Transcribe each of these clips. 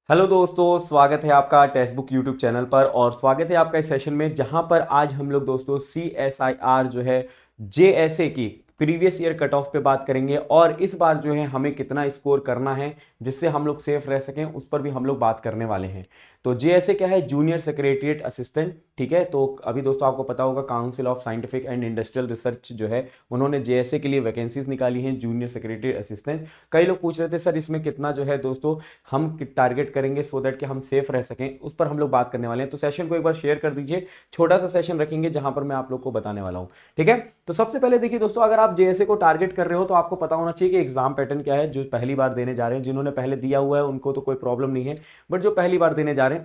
Hello दोस्तों, स्वागत है आपका टेक्स्ट बुक यूट्यूब चैनल पर। और स्वागत है आपका इस सेशन में जहां पर आज हम लोग दोस्तों CSIR जो है JSA की प्रीवियस ईयर कट ऑफ पे बात करेंगे। और इस बार जो है हमें कितना स्कोर करना है जिससे हम लोग सेफ रह सकें उस पर भी हम लोग बात करने वाले हैं। तो JSA क्या है? Junior secretariat assistant. ठीक है, तो अभी दोस्तों आपको पता होगा council of scientific and industrial research जो है उन्होंने JSA के लिए वैकेंसीज निकाली हैं जूनियर सेक्रेटरी असिस्टेंट। कई लोग पूछ रहे थे सर इसमें कितना जो है दोस्तों हम टारगेट करेंगे सो दैट कि हम सेफ रह सकें, उस पर हम लोग बात करने वाले हैं। तो सेशन को एक बार शेयर कर दीजिए, छोटा सा सेशन रखेंगे जहां पर मैं आप लोग को बताने वाला हूं। ठीक है, तो सबसे पहले देखिए दोस्तों, अगर आप JSA को टारगेट कर रहे हो तो आपको पता होना चाहिए कि एग्जाम पैटर्न क्या है। जो पहली बार देने जा रहे हैं, जिन्होंने पहले दिया हुआ है उनको तो कोई प्रॉब्लम नहीं है, बट जो पहली बार देने जा रहे हैं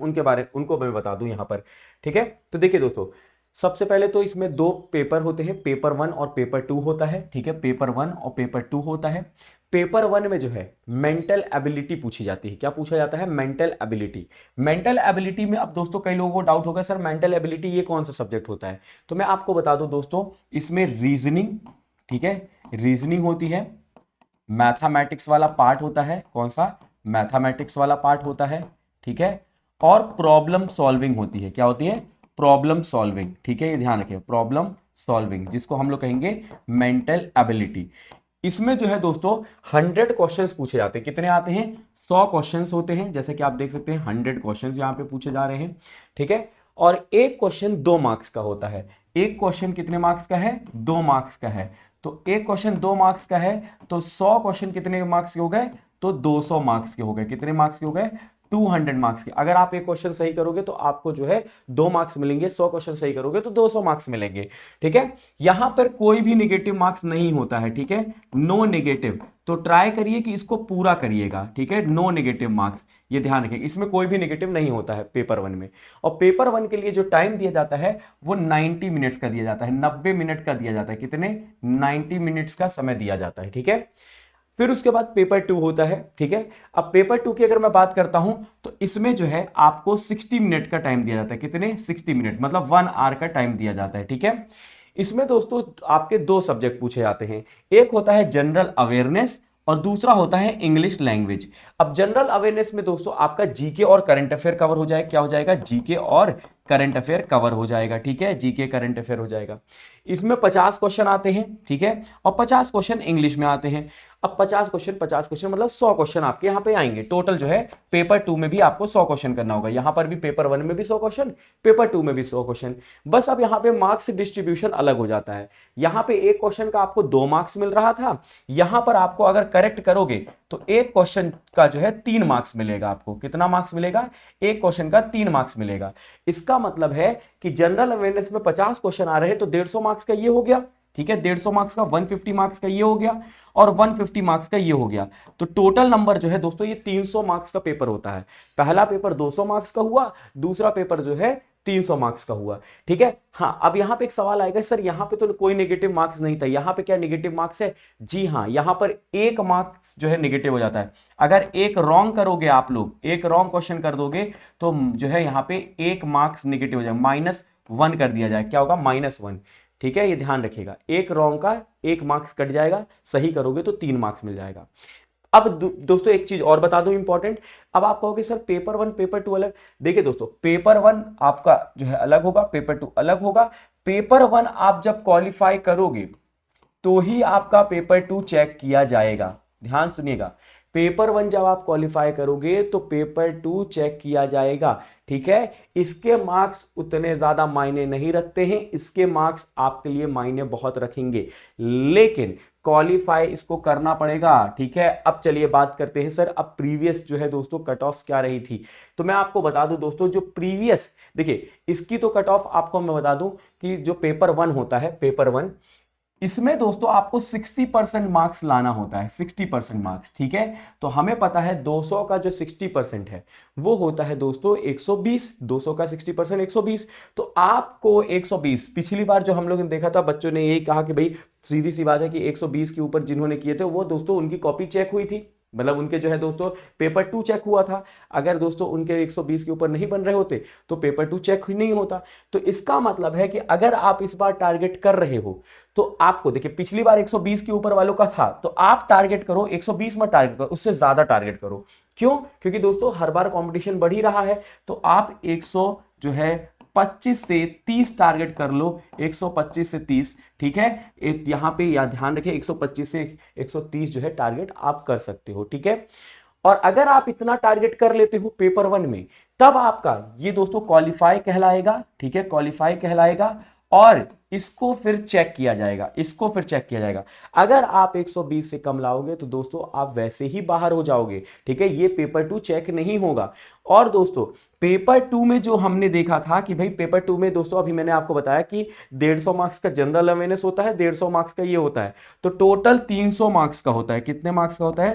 उनको मैं बता दूं यहां पर। ठीक है, तो देखिए दोस्तों, सबसे पहले तो इसमें दो पेपर होते हैं, पेपर 1 और पेपर 2 होता है। ठीक है, पेपर 1 और पेपर 2 होता है। पेपर 1 में जो है मेंटल एबिलिटी पूछी जाती है। क्या पूछा जाता है? Mental ability. मेंटल एबिलिटी में अब दोस्तों कई लोगों को डाउट होगा सर मेंटल एबिलिटी ये कौन सा सब्जेक्ट होता है? तो मैं आपको बता दूं दोस्तों, इसमें रीजनिंग, ठीक है, रीजनिंग होती है, मैथमेटिक्स वाला पार्ट होता है। कौन सा? मैथमेटिक्स वाला पार्ट होता है। ठीक है, और प्रॉब्लम सॉल्विंग होती है। क्या होती है? Problem solving. ठीक है, ये ध्यान रखिए, प्रॉब्लम सॉल्विंग, जिसको हम लोग कहेंगे मेंटल एबिलिटी। इसमें जो है दोस्तों 100 क्वेश्चंस पूछे जाते हैं। कितने आते हैं? 100 क्वेश्चंस होते हैं, जैसे कि आप देख सकते हैं 100 क्वेश्चंस यहां पे पूछे जा रहे हैं। ठीक है, और एक क्वेश्चन 2 मार्क्स का होता है। एक क्वेश्चन कितने मार्क्स का है? 2 मार्क्स का है। तो एक क्वेश्चन 2 मार्क्स का है, तो 100 क्वेश्चन कितने मार्क्स के हो गए? तो 200 मार्क्स के हो गए। कितने मार्क्स के हो गए? 200 मार्क्स के। अगर आप एक क्वेश्चन सही करोगे तो आपको जो है 2 मार्क्स मिलेंगे, 100 क्वेश्चन सही करोगे तो 200 मार्क्स मिलेंगे। ठीक है, यहां पर कोई भी निगेटिव मार्क्स नहीं होता है। ठीक है, नो नेगेटिव। तो ट्राई करिए कि इसको पूरा करिएगा। ठीक है, नो नेगेटिव मार्क्स, ये ध्यान रखिए, इसमें कोई भी नेगेटिव नहीं होता है पेपर 1 में। और पेपर 1 के लिए जो टाइम दिया जाता है वो 90 मिनट्स का दिया जाता है, 90 मिनट का दिया जाता है। कितने? 90 मिनट्स का समय दिया जाता है। ठीक है, फिर उसके बाद पेपर 2 होता है। ठीक है, अब पेपर 2 की अगर मैं बात करता हूं तो इसमें जो है आपको 60 मिनट का टाइम दिया जाता है। कितने? 60 मिनट, मतलब 1 आवर का टाइम दिया जाता है। ठीक है, इसमें दोस्तों आपके दो सब्जेक्ट पूछे जाते हैं। एक होता है जनरल अवेयरनेस और दूसरा होता है इंग्लिश लैंग्वेज। अब जनरल अवेयरनेस में दोस्तों आपका जीके और करंट अफेयर कवर हो जाएगा। क्या हो जाएगा? जीके और करंट अफेयर कवर हो जाएगा। ठीक है, जीके करंट अफेयर हो जाएगा। इसमें 50 क्वेश्चन आते हैं। ठीक है, और 50 क्वेश्चन इंग्लिश में आते हैं। अब 50 क्वेश्चन मतलब 100 क्वेश्चन आपके यहां पे आएंगे टोटल। जो है पेपर 2 में भी आपको 100 क्वेश्चन करना होगा। यहां पर भी पेपर 1 में भी 100 क्वेश्चन, पेपर 2 में भी 100 क्वेश्चन। बस अब यहां पे मार्क्स डिस्ट्रीब्यूशन अलग हो जाता है। यहां पे एक क्वेश्चन का आपको 2 मार्क्स मिल रहा था, यहां पर आपको अगर करेक्ट करोगे तो एक क्वेश्चन का जो है 3 मार्क्स मिलेगा। आपको कितना मार्क्स मिलेगा? एक क्वेश्चन का 3 मार्क्स मिलेगा। इसका मतलब है कि जनरल अवेयरनेस में 50 क्वेश्चन आ रहे हैं तो 150 मार्क्स का ये हो गया। ठीक है, 150 मार्क्स का, 150 मार्क्स का ये हो गया और 150 मार्क्स का ये हो गया। तो टोटल नंबर जो है दोस्तों ये 300 मार्क्स का पेपर होता है। पहला पेपर 200 मार्क्स का हुआ, दूसरा पेपर जो है 300 मार्क्स का हुआ। ठीक है, हाँ, अब यहां पे एक सवाल आएगा सर यहां पे तो कोई नेगेटिव मार्क्स नहीं था, यहां पे क्या नेगेटिव मार्क्स है? जी हाँ, यहां पर एक मार्क्स जो है नेगेटिव हो जाता है। अगर एक रॉन्ग करोगे, आप लोग एक रॉन्ग क्वेश्चन कर दोगे तो जो है यहां पे एक मार्क्स नेगेटिव हो जाएगा, -1 कर दिया जाए। क्या होगा? -1। ठीक है, ये ध्यान रखिएगा, एक रॉन्ग का एक मार्क्स कट जाएगा, सही करोगे तो 3 मार्क्स मिल जाएगा। अब दोस्तों एक चीज और बता दूं इंपॉर्टेंट। अब आप कहोगे सर पेपर 1 पेपर 2 अलग। देखिए दोस्तों, पेपर 1 आपका जो है अलग होगा, पेपर 2 अलग होगा। पेपर 1 आप जब क्वालिफाई करोगे तो ही आपका पेपर 2 चेक किया जाएगा। ध्यान सुनिएगा, पेपर 1 जब आप क्वालिफाई करोगे तो पेपर 2 चेक किया जाएगा। ठीक है, इसके मार्क्स उतने ज्यादा मायने नहीं रखते हैं, इसके मार्क्स आपके लिए मायने बहुत रखेंगे, लेकिन क्वालिफाई इसको करना पड़ेगा। ठीक है, अब चलिए बात करते हैं सर अब प्रीवियस जो है दोस्तों कट ऑफ क्या रही थी। तो मैं आपको बता दूं दोस्तों, जो प्रीवियस, देखिए इसकी तो कट ऑफ आपको मैं बता दूं कि जो पेपर 1 होता है, पेपर 1, इसमें दोस्तों आपको 60% मार्क्स लाना होता है, 60% मार्क्स। ठीक है, तो हमें पता है 200 का जो 60% है वो होता है दोस्तों 120, 200 का 60% 120। तो आपको 120, पिछली बार जो हम लोगों ने देखा था बच्चों ने यही कहा कि भाई सीधी सी बात है कि 120 के ऊपर जिन्होंने किए थे वो दोस्तों उनकी कॉपी चेक हुई थी। मतलब उनके जो है दोस्तों पेपर 2 चेक हुआ था। अगर दोस्तों उनके 120 के ऊपर नहीं बन रहे होते तो पेपर 2 चेक ही नहीं होता। तो इसका मतलब है कि अगर आप इस बार टारगेट कर रहे हो तो आपको देखिए, पिछली बार 120 के ऊपर वालों का था, तो आप टारगेट करो 120 मत टारगेट करो, उससे ज्यादा टारगेट करो। क्यों? क्योंकि दोस्तों हर बार कंपटीशन बढ़ ही रहा है। तो आप 100 जो है 25 से 30 टारगेट कर लो, 125 से 30, ठीक है। यहां पे या ध्यान रखिए 125 से 130 जो है टारगेट आप कर सकते हो, ठीक है। और अगर आप इतना टारगेट कर लेते हो पेपर 1 में, तब आपका ये दोस्तों क्वालिफाई कहलाएगा, ठीक है, क्वालिफाई कहलाएगा। और इसको फिर चेक किया जाएगा, इसको फिर चेक किया जाएगा। अगर आप 120 से कम लाओगे तो दोस्तों आप वैसे ही बाहर हो जाओगे, ठीक है, ये पेपर 2 चेक नहीं होगा। और दोस्तों पेपर 2 में जो हमने देखा था कि भाई पेपर 2 में दोस्तों अभी मैंने आपको बताया कि 150 मार्क्स का जनरल अवेयरनेस होता है, 150 मार्क्स का ये होता है, तो टोटल 300 मार्क्स का होता है। कितने मार्क्स का होता है?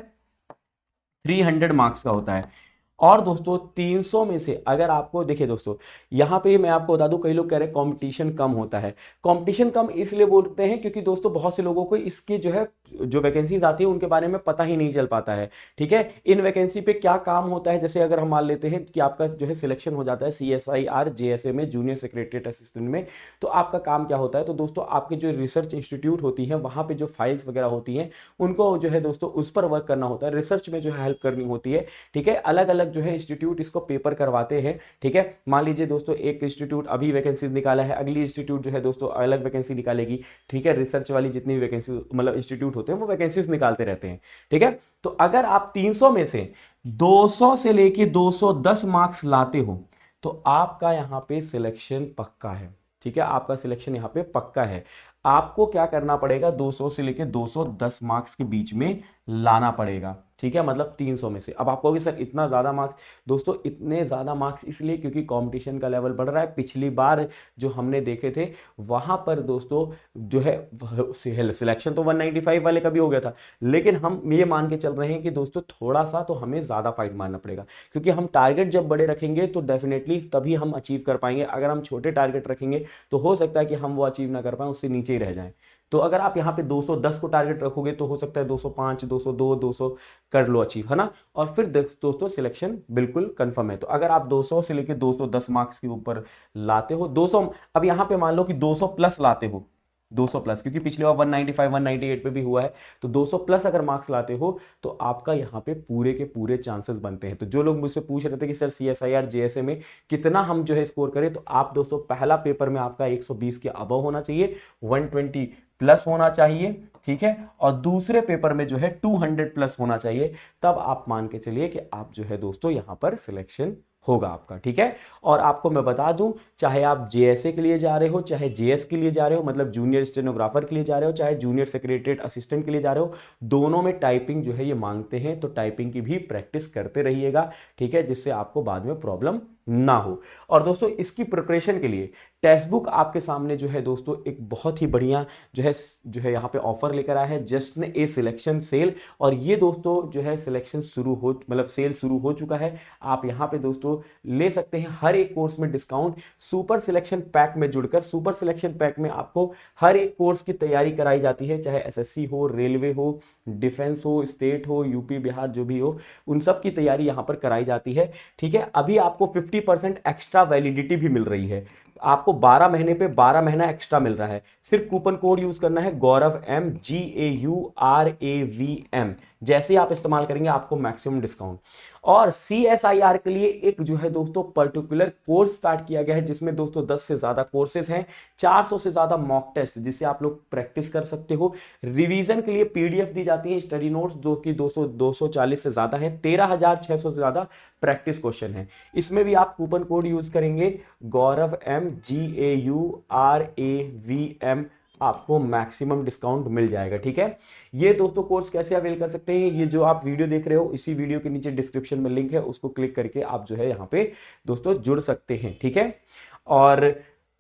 300 मार्क्स का होता है। और दोस्तों 300 में से अगर आपको देखिए दोस्तों, यहां पे मैं आपको बता दूं, कई लोग कह रहे हैं कंपटीशन कम होता है। कंपटीशन कम इसलिए बोलते हैं क्योंकि दोस्तों बहुत से लोगों को इसके जो है जो वैकेंसीज आती है उनके बारे में पता ही नहीं चल पाता है, ठीक है। इन वैकेंसी पे क्या काम होता है, जैसे अगर हम मान लेते हैं कि आपका जो है सिलेक्शन हो जाता है CSIR JSA में, जूनियर सेक्रेटरीट असिस्टेंट में, तो आपका काम क्या होता है? तो दोस्तों आपके जो रिसर्च इंस्टीट्यूट होती है वहां पे जो फाइल्स वगैरह होती हैं उनको जो है दोस्तों उस पर वर्क करना होता है, रिसर्च में जो है हेल्प करनी होती है, ठीक है। अलग अलग जो है इंस्टीट्यूट इसको पेपर करवाते हैं, ठीक है। मान लीजिए दोस्तों एक इंस्टीट्यूट अभी वैकेंसीज निकाला है, अगली इंस्टीट्यूट जो है दोस्तों अलग वैकेंसी निकालेगी, ठीक है। रिसर्च वाली जितनी भी वैकेंसी मतलब इंस्टीट्यूट होते हैं वो वैकेंसीज निकालते रहते हैं, ठीक है। तो अगर आप 300 में से 200 से लेके 210 मार्क्स लाते हो तो आपका यहां पे सिलेक्शन पक्का है, ठीक है, आपका सिलेक्शन यहां पे पक्का है। आपको क्या करना पड़ेगा? 200 से लेके 210 मार्क्स के बीच में लाना पड़ेगा, ठीक है, मतलब 300 में से। अब आप कहोगे सर इतना ज्यादा मार्क्स, दोस्तों इतने ज्यादा मार्क्स इसलिए क्योंकि कंपटीशन का लेवल बढ़ रहा है। पिछली बार जो हमने देखे थे वहां पर दोस्तों जो है सिलेक्शन तो 195 वाले का भी हो गया था, लेकिन हम ये मान के चल रहे हैं कि दोस्तों थोड़ा सा तो हमें ज्यादा फाइट मारना पड़ेगा, क्योंकि हम टारगेट जब बड़े रखेंगे तो डेफिनेटली तभी हम अचीव कर पाएंगे। अगर हम छोटे टारगेट रखेंगे तो हो सकता है कि हम वो अचीव ना कर पाए, उससे नीचे ही रह जाएं। तो अगर आप यहाँ पे 210 को टारगेट रखोगे तो हो सकता है 205, 202, 200 कर लो अचीव, है ना। और फिर दोस्तों सिलेक्शन बिल्कुल कंफर्म है। तो अगर आप 200 से लेकर 210 मार्क्स के ऊपर लाते हो, 200, अब यहाँ पे मान लो कि 200 प्लस लाते हो, 200 प्लस, क्योंकि पिछली बार 195 198 पे भी हुआ है, तो 200 प्लस अगर मार्क्स लाते हो तो आपका यहाँ पे पूरे के पूरे चांसेस बनते हैं। तो जो लोग मुझसे पूछ रहे थे कि सर CSIR JSA में कितना हम जो है स्कोर करें, तो आप दोस्तों पहला पेपर में आपका 120 के अबव होना चाहिए, 120 प्लस होना चाहिए, ठीक है, और दूसरे पेपर में जो है 200 प्लस होना चाहिए। तब आप मान के चलिए कि आप जो है दोस्तों यहां पर सिलेक्शन होगा आपका, ठीक है। और आपको मैं बता दूं, चाहे आप JSA के लिए जा रहे हो, चाहे JS के लिए जा रहे हो, मतलब जूनियर स्टेनोग्राफर के लिए जा रहे हो, चाहे जूनियर सेक्रेटरीट असिस्टेंट के लिए जा रहे हो, दोनों में टाइपिंग जो है ये मांगते हैं। तो टाइपिंग की भी प्रैक्टिस करते रहिएगा, ठीक है, जिससे आपको बाद में प्रॉब्लम ना हो। और दोस्तों इसकी प्रिपरेशन के लिए टेक्स्ट बुक आपके सामने जो है दोस्तों एक बहुत ही बढ़िया जो है यहाँ पे ऑफर लेकर आया है, जस्ट ने ए सिलेक्शन सेल। और ये दोस्तों जो है सिलेक्शन शुरू हो मतलब सेल शुरू हो चुका है। आप यहाँ पे दोस्तों ले सकते हैं हर एक कोर्स में डिस्काउंट। सुपर सिलेक्शन पैक में जुड़कर, सुपर सिलेक्शन पैक में आपको हर एक कोर्स की तैयारी कराई जाती है, चाहे SSC हो, रेलवे हो, डिफेंस हो, स्टेट हो, यूपी बिहार जो भी हो, उन सब की तैयारी यहाँ पर कराई जाती है, ठीक है। अभी आपको 50% एक्स्ट्रा वैलिडिटी भी मिल रही है, आपको 12 महीने पे 12 महीना एक्स्ट्रा मिल रहा है। सिर्फ कूपन कोड यूज करना है गौरव M, GAURAVM, जैसे आप इस्तेमाल करेंगे आपको मैक्सिमम डिस्काउंट। और CSIR के लिए एक जो है दोस्तों पर्टिकुलर कोर्स स्टार्ट किया गया है, जिसमें दोस्तों 10 से ज्यादा कोर्सेज हैं, 400 से ज्यादा मॉक टेस्ट जिससे आप लोग प्रैक्टिस कर सकते हो। रिवीजन के लिए PDF दी जाती है, स्टडी नोट्स जो कि 240 से ज्यादा है, 13,600 से ज्यादा प्रैक्टिस क्वेश्चन है। इसमें भी आप कूपन कोड यूज करेंगे गौरव M, GAURAVM, आपको मैक्सिमम डिस्काउंट मिल जाएगा, ठीक है। ये दोस्तों कोर्स कैसे अवेल कर सकते हैं, ये जो आप वीडियो देख रहे हो इसी वीडियो के नीचे डिस्क्रिप्शन में लिंक है, उसको क्लिक करके आप जो है यहाँ पे दोस्तों जुड़ सकते हैं, ठीक है। और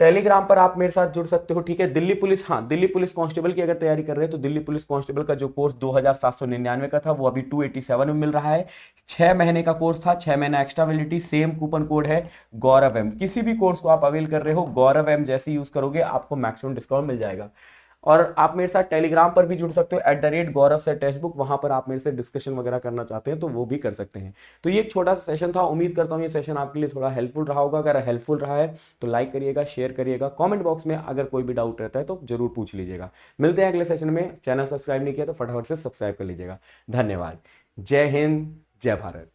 टेलीग्राम पर आप मेरे साथ जुड़ सकते हो, ठीक है। दिल्ली पुलिस, हाँ, दिल्ली पुलिस कांस्टेबल की अगर तैयारी कर रहे हैं तो दिल्ली पुलिस कांस्टेबल का जो कोर्स 2799 का था वो अभी 287 में मिल रहा है। 6 महीने का कोर्स था, 6 महीना extra validity, same coupon code है गौरव M। किसी भी कोर्स को आप अवेल कर रहे हो गौरव M जैसे यूज करोगे आपको मैक्सिमम डिस्काउंट मिल जाएगा। और आप मेरे साथ टेलीग्राम पर भी जुड़ सकते हो @गौरव सर टेक्स्ट बुक, वहां पर आप मेरे से डिस्कशन वगैरह करना चाहते हैं तो वो भी कर सकते हैं। तो ये एक छोटा सा सेशन था, उम्मीद करता हूँ ये सेशन आपके लिए थोड़ा हेल्पफुल रहा होगा। अगर हेल्पफुल रहा है तो लाइक करिएगा, शेयर करिएगा, कमेंट बॉक्स में अगर कोई भी डाउट रहता है तो जरूर पूछ लीजिएगा। मिलते हैं अगले सेशन में। चैनल सब्सक्राइब नहीं किया तो फटाफट से सब्सक्राइब कर लीजिएगा। धन्यवाद। जय हिंद, जय भारत।